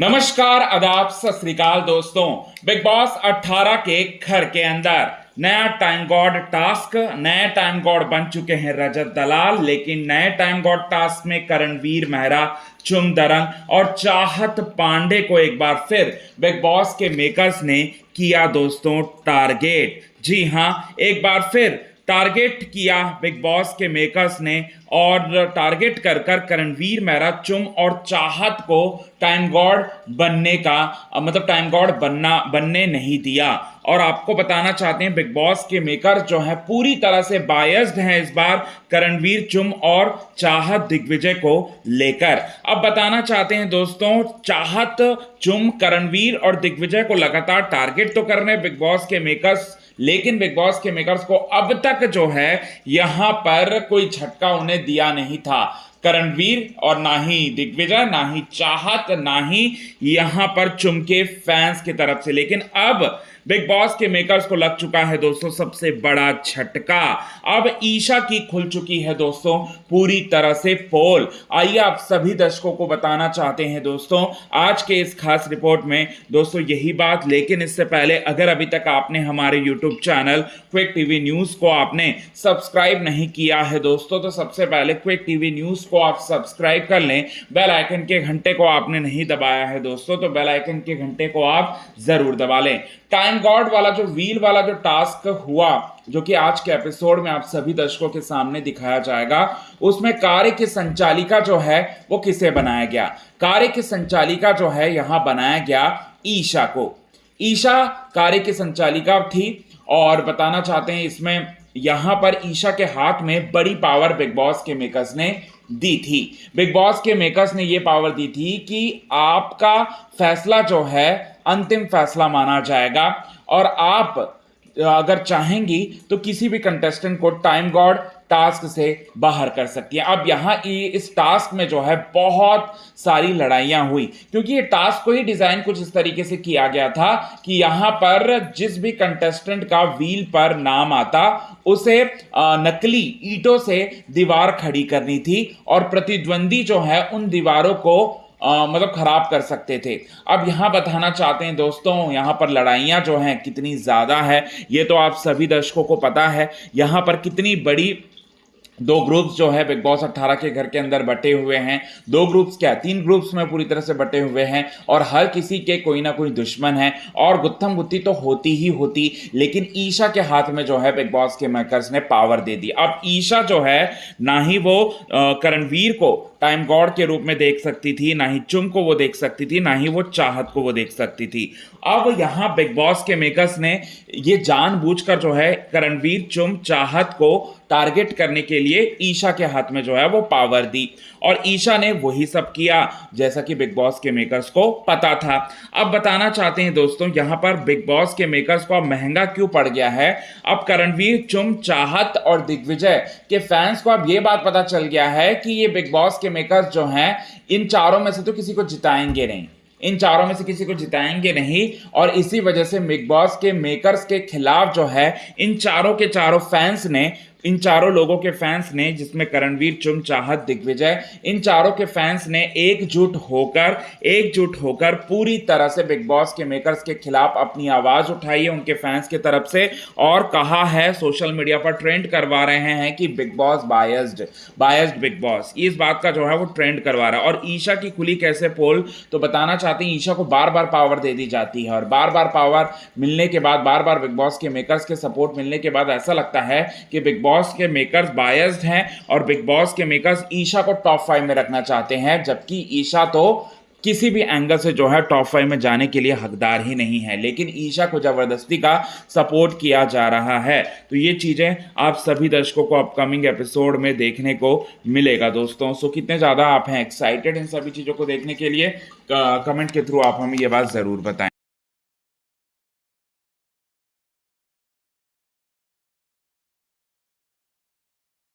नमस्कार, आदाब, सत श्री अकाल दोस्तों। बिग बॉस 18 के घर के अंदर नया टाइम गॉड टास्क, नए टाइम गॉड बन चुके हैं रजत दलाल। लेकिन नए टाइम गॉड टास्क में करणवीर मेहरा, चुंदरंग और चाहत पांडे को एक बार फिर बिग बॉस के मेकर्स ने किया दोस्तों टारगेट। जी हां, एक बार फिर टारगेट किया बिग बॉस के मेकर्स ने और टारगेट कर कर करणवीर मेहरा, चुम और चाहत को टाइम गॉड बनने का मतलब टाइम गॉड बनने नहीं दिया। और आपको बताना चाहते हैं बिग बॉस के मेकर्स जो है पूरी तरह से बायस्ड हैं इस बार करणवीर, चुम और चाहत दिग्विजय को लेकर। अब बताना चाहते हैं दोस्तों, चाहत, चुम, करणवीर और दिग्विजय को लगातार टारगेट तो कर रहे हैं बिग बॉस के मेकर्स, लेकिन बिग बॉस के मेकर्स को अब तक जो है यहां पर कोई झटका उन्हें दिया नहीं था। करणवीर और ना ही दिग्विजय, ना ही चाहत, ना ही यहां पर चुम के फैंस की तरफ से। लेकिन अब बिग बॉस के मेकर्स को लग चुका है दोस्तों सबसे बड़ा झटका। अब ईशा की खुल चुकी है दोस्तों पूरी तरह से पोल। आइए आप सभी दर्शकों को बताना चाहते हैं दोस्तों आज के इस खास रिपोर्ट में दोस्तों यही बात। लेकिन इससे पहले अगर अभी तक आपने हमारे YouTube channel quick TV news को आपने सब्सक्राइब नहीं किया है दोस्तों, तो सबसे पहले क्विक टीवी न्यूज को आप सब्सक्राइब कर लें। बेल आइकन के घंटे को आपने नहीं दबाया है दोस्तों, तो बेल आइकन के घंटे को आप जरूर दबा लें। टाइम गॉड वाला जो व्हील वाला जो टास्क हुआ, जो कि आज के एपिसोड में आप सभी दर्शकों के सामने दिखाया जाएगा, उसमें कार्य की संचालिका जो है वो किसे बनाया गया? कार्य की संचालिका जो है यहां बनाया गया ईशा को। ईशा कार्य की संचालिका थी और बताना चाहते हैं इसमें यहां पर ईशा के हाथ में बड़ी पावर बिग बॉस के मेकर्स ने दी थी। बिग बॉस के मेकर्स ने यह पावर दी थी कि आपका फैसला जो है अंतिम फैसला माना जाएगा और आप अगर चाहेंगी तो किसी भी कंटेस्टेंट को टाइम गॉड टास्क से बाहर कर सकती है। अब यहाँ इस टास्क में जो है बहुत सारी लड़ाइयां हुई, क्योंकि ये टास्क को ही डिजाइन कुछ इस तरीके से किया गया था कि यहाँ पर जिस भी कंटेस्टेंट का व्हील पर नाम आता उसे नकली ईंटों से दीवार खड़ी करनी थी और प्रतिद्वंदी जो है उन दीवारों को मतलब खराब कर सकते थे। अब यहां बताना चाहते हैं दोस्तों यहां पर लड़ाइयां जो हैं कितनी ज्यादा है ये तो आप सभी दर्शकों को पता है। यहां पर कितनी बड़ी दो ग्रुप्स जो है बिग बॉस 18 के घर के अंदर बटे हुए हैं। दो ग्रुप्स क्या, 3 ग्रुप्स में पूरी तरह से बटे हुए हैं और हर किसी के कोई ना कोई दुश्मन है और गुत्थम गुत्ती तो होती ही होती। लेकिन ईशा के हाथ में जो है बिग बॉस के मेकर्स ने पावर दे दी। अब ईशा जो है ना ही वो करणवीर को टाइम गॉड के रूप में देख सकती थी, ना ही चुम को वो देख सकती थी, ना ही वो चाहत को वो देख सकती थी। अब यहां बिग बॉस के मेकर्स ने ये जानबूझकर जो है करणवीर, चुम, चाहत को टारगेट करने के लिए ईशा के हाथ में जो है वो पावर दी और ईशा ने वही सब किया जैसा कि बिग बॉस के मेकर्स को पता था। अब बताना चाहते हैं दोस्तों यहां पर बिग बॉस के मेकर्स को अब महंगा क्यों पड़ गया है। अब करणवीर, चुम, चाहत और दिग्विजय के फैंस को अब ये बात पता चल गया है कि ये बिग बॉस के मेकर्स जो हैं इन चारों में से तो किसी को जिताएंगे नहीं, इन चारों में से किसी को जिताएंगे नहीं। और इसी वजह से बिग बॉस के मेकर्स के खिलाफ जो है इन चारों के चारों फैंस ने, इन चारों लोगों के फैंस ने, जिसमें करणवीर, चुम, चाहत, दिग्विजय, इन चारों के फैंस ने एकजुट होकर पूरी तरह से बिग बॉस के मेकर्स के खिलाफ अपनी आवाज उठाई है उनके फैंस के तरफ से और कहा है, सोशल मीडिया पर ट्रेंड करवा रहे हैं कि big boss biased big boss, इस बात का जो है वो ट्रेंड करवा रहा है। और ईशा की खुली कैसे पोल, तो बताना चाहते हैं ईशा को बार बार पावर दे दी जाती है और बार बार पावर मिलने के बाद, बार बार बिग बॉस के मेकर्स के सपोर्ट मिलने के बाद ऐसा लगता है कि बिग बॉस के मेकर्स बायस्ड हैं और बिग बॉस के मेकर्स ईशा को टॉप 5 में रखना चाहते हैं, जबकि ईशा तो किसी भी एंगल से जो है टॉप 5 में जाने के लिए हकदार ही नहीं है। लेकिन ईशा को जबरदस्ती का सपोर्ट किया जा रहा है। तो ये चीजें आप सभी दर्शकों को अपकमिंग एपिसोड में देखने को मिलेगा दोस्तों। सो कितने ज्यादा आप हैं एक्साइटेड इन सभी चीजों को देखने के लिए, कमेंट के थ्रू आप हमें ये बात जरूर बताएं।